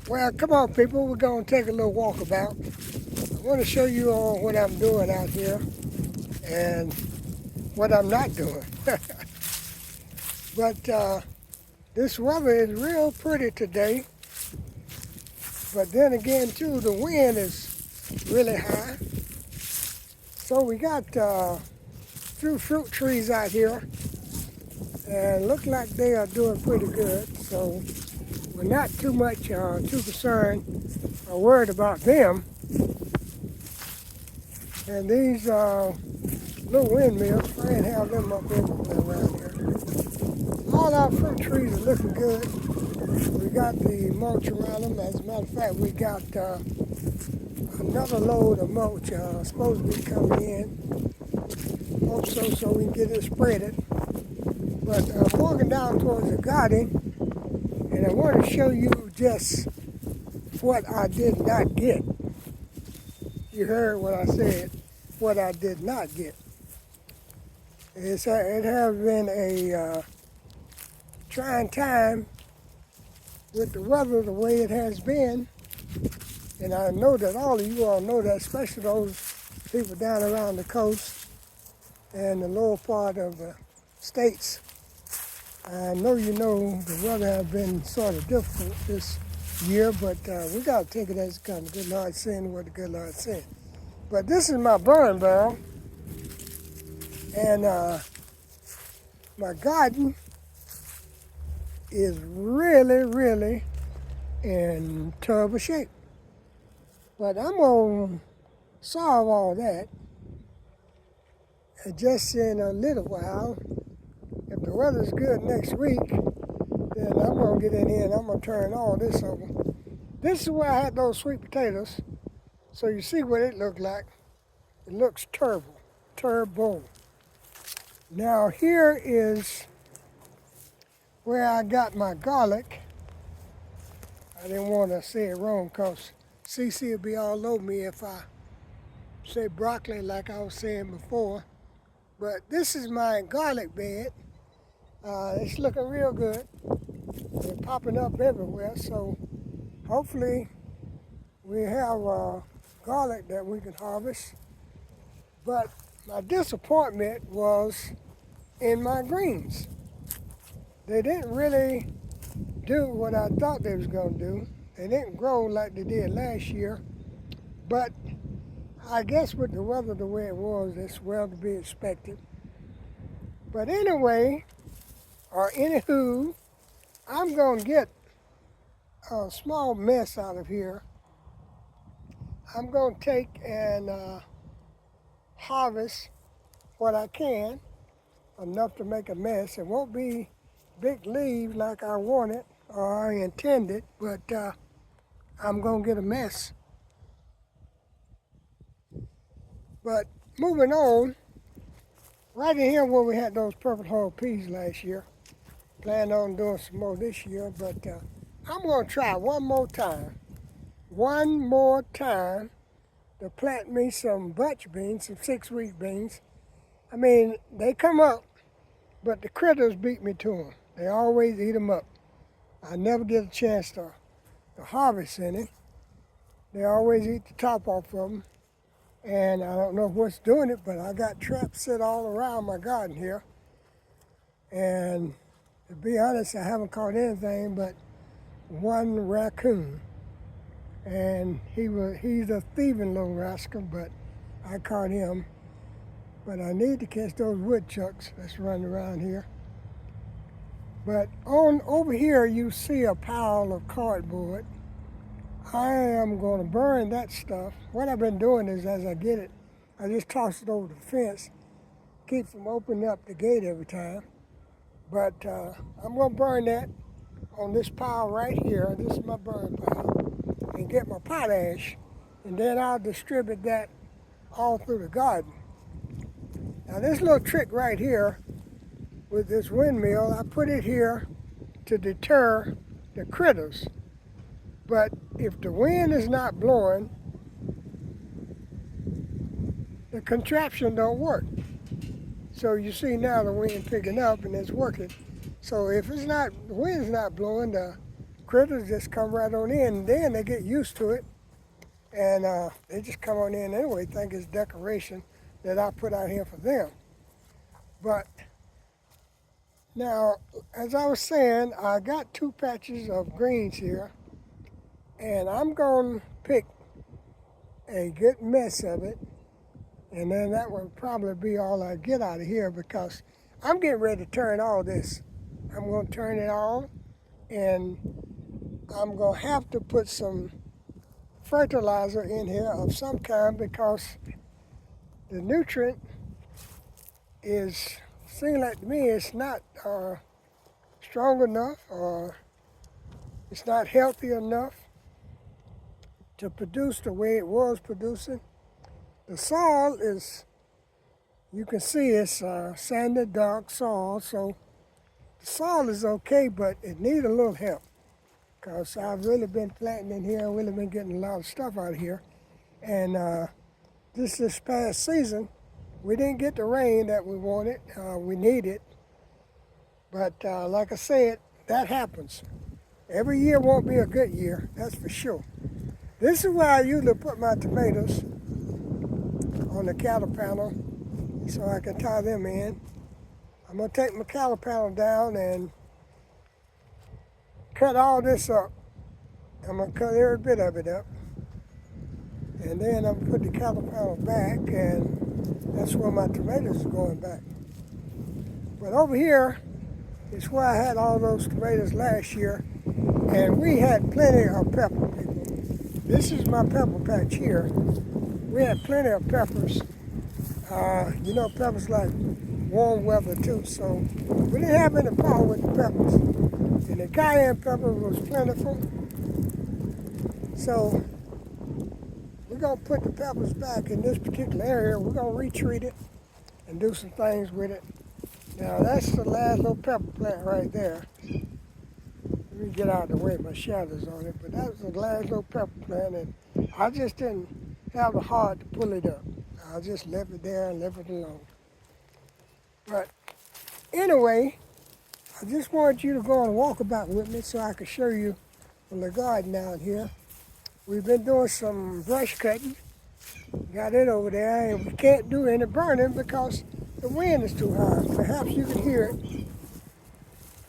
Well, come on, people. We're going to take a little walkabout. I want to show you all what I'm doing out here and what I'm not doing. But this weather is real pretty today. But then again, too, the wind is really high. So we got a few fruit trees out here and look like they are doing pretty good. So we're not too concerned or worried about them. And these little windmills, I ain't have them up everywhere around here. All our fruit trees are looking good. We got the mulch around them. As a matter of fact, we got another load of mulch supposed to be coming in. Hope so we can get it spreaded. But I'm walking down towards the garden, and I want to show you just what I did not get. You heard what I said, what I did not get. It has been a trying time with the weather the way it has been. And I know that all of you all know that, especially those people down around the coast and the lower part of the states. I know you know the weather has been sort of difficult this year, but we got to take it as it comes. The good Lord send what the good Lord send. But this is my burn barrel, and my garden is really in terrible shape. But I'm going to solve all that just in a little while. If the weather's good next week, then I'm going to get in here and I'm going to turn all this over. This is where I had those sweet potatoes. So you see what it looked like. It looks terrible. Now here is where I got my garlic. I didn't want to say it wrong because CC would be all over me if I say broccoli like I was saying before. But this is my garlic bed. It's looking real good. They're popping up everywhere, so hopefully we have garlic that we can harvest. But my disappointment was in my greens. They didn't really do what I thought they was going to do. They didn't grow like they did last year, but I guess with the weather the way it was, it's well to be expected. But anyway, or anywho, I'm going to get a small mess out of here. I'm going to take and harvest what I can, enough to make a mess. It won't be big leaves like I wanted or I intended, but I'm going to get a mess. But moving on, right in here where we had those purple hull peas last year, plan on doing some more this year, but I'm going to try one more time to plant me some bunch beans, some 6-week beans. I mean, they come up, but the critters beat me to them. They always eat them up. I never get a chance to harvest any. They always eat the top off of them. And I don't know what's doing it, but I got traps set all around my garden here. And to be honest, I haven't caught anything but one raccoon. And he's a thieving little rascal, but I caught him. But I need to catch those woodchucks that's running around here. But over here you see a pile of cardboard. I am going to burn that stuff. What I've been doing is, as I get it, I just toss it over the fence, keep from opening up the gate every time. But I'm going to burn that on this pile right here. This is my burn pile. And get my potash, and then I'll distribute that all through the garden. Now this little trick right here with this windmill, I put it here to deter the critters. But if the wind is not blowing, the contraption don't work. So you see now the wind picking up and it's working. So if the wind's not blowing, the critters just come right on in, and then they get used to it, and they just come on in anyway, think it's decoration that I put out here for them. But now, as I was saying, I got 2 patches of greens here, and I'm going to pick a good mess of it, and then that will probably be all I get out of here, because I'm getting ready to turn all this. I'm going to turn it on, and I'm going to have to put some fertilizer in here of some kind, because the nutrient seems like to me it's not strong enough, or it's not healthy enough to produce the way it was producing. The soil is, you can see it's sandy, dark soil, so the soil is okay, but it needs a little help, because I've really been planting in here, really been getting a lot of stuff out of here. And this past season, we didn't get the rain that we wanted, we needed. But like I said, that happens. Every year won't be a good year, that's for sure. This is where I usually put my tomatoes, on the cattle panel, so I can tie them in. I'm going to take my cattle panel down and cut all this up. I'm going to cut every bit of it up. And then I'm going to put the cattle panel back, and that's where my tomatoes are going back. But over here is where I had all those tomatoes last year, and we had plenty of pepper, people. This is my pepper patch here. We had plenty of peppers. You know, peppers like warm weather too, so we didn't have any problem with the peppers. And the cayenne pepper was plentiful. So we're gonna put the peppers back in this particular area. We're gonna retreat it and do some things with it. Now that's the last little pepper plant right there. Let me get out of the way, my shadow's on it, but that was the last little pepper plant, and I just didn't have the heart to pull it up. I just left it there and left it alone. But anyway, I just wanted you to go on a walkabout with me so I could show you the garden out here. We've been doing some brush cutting. Got it over there, and we can't do any burning because the wind is too high. Perhaps you can hear it.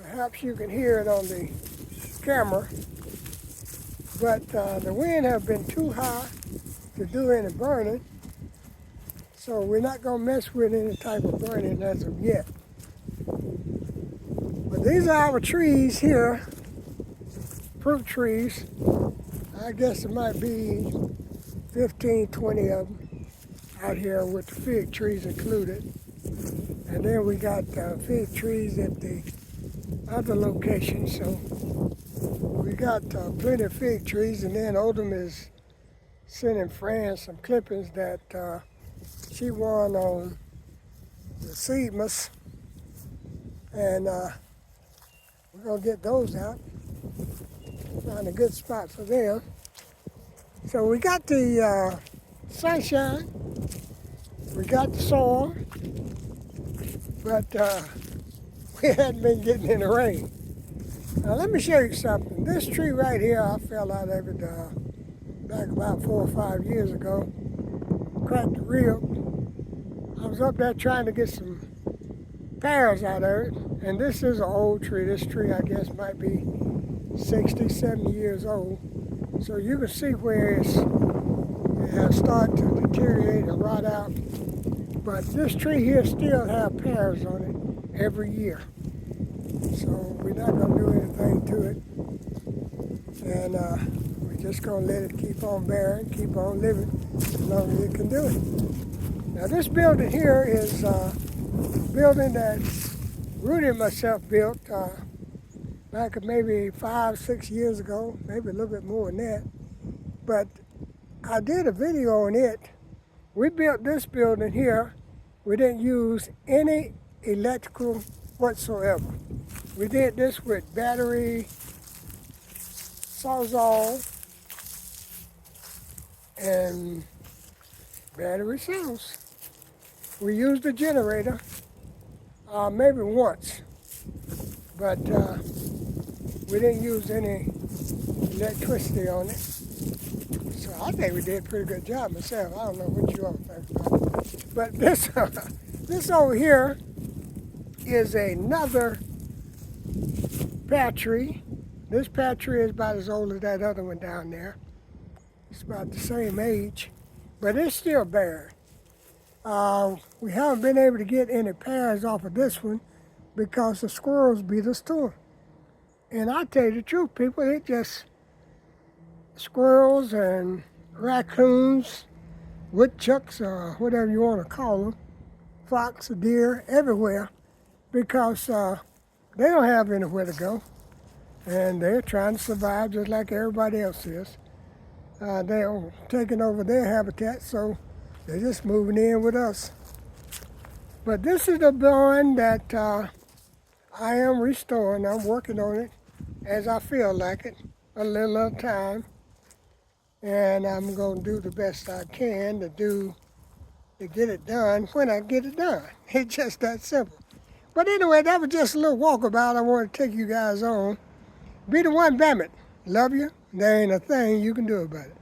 Perhaps you can hear it on the camera. But the wind has been too high to do any burning. So we're not going to mess with any type of burning as of yet. But these are our trees here, fruit trees. I guess it might be 15, 20 of them out here with the fig trees included. And then we got fig trees at the other location. So we got plenty of fig trees, and then Odom is sending Fran some clippings that she won on the Seedmas, and we're gonna get those out. Find a good spot for them. So we got the sunshine, we got the soil, but we hadn't been getting any rain. Now let me show you something. This tree right here, I fell out of it back about 4 or 5 years ago. Cracked the rib. I was up there trying to get some pears out of it, and this is an old tree. This tree, I guess, might be 60, 70 years old. So you can see where it has started to deteriorate and rot out. But this tree here still has pears on it every year. So we're not going to do anything to it. And we're just going to let it keep on bearing, keep on living as long as it can do it. Now this building here is a building that Rudy and myself built back maybe 5, 6 years ago, maybe a little bit more than that. But I did a video on it. We built this building here. We didn't use any electrical whatsoever. We did this with battery, sawzall, and battery cells. We used a generator maybe once, but we didn't use any electricity on it. So I think we did a pretty good job myself. I don't know what you all think about it. But this over here is another pear tree. This pear tree is about as old as that other one down there. It's about the same age, but it's still barren. We haven't been able to get any pears off of this one because the squirrels beat us to them. And I tell you the truth, people, it just squirrels and raccoons, woodchucks, or whatever you want to call them, fox or deer, everywhere, because they don't have anywhere to go. And they're trying to survive just like everybody else is. They're taking over their habitat, so they're just moving in with us. But this is the barn that I am restoring. I'm working on it as I feel like it, a little at a time. And I'm going to do the best I can to get it done when I get it done. It's just that simple. But anyway, that was just a little walkabout I wanted to take you guys on. Be the one, Bammit. Love you. There ain't a thing you can do about it.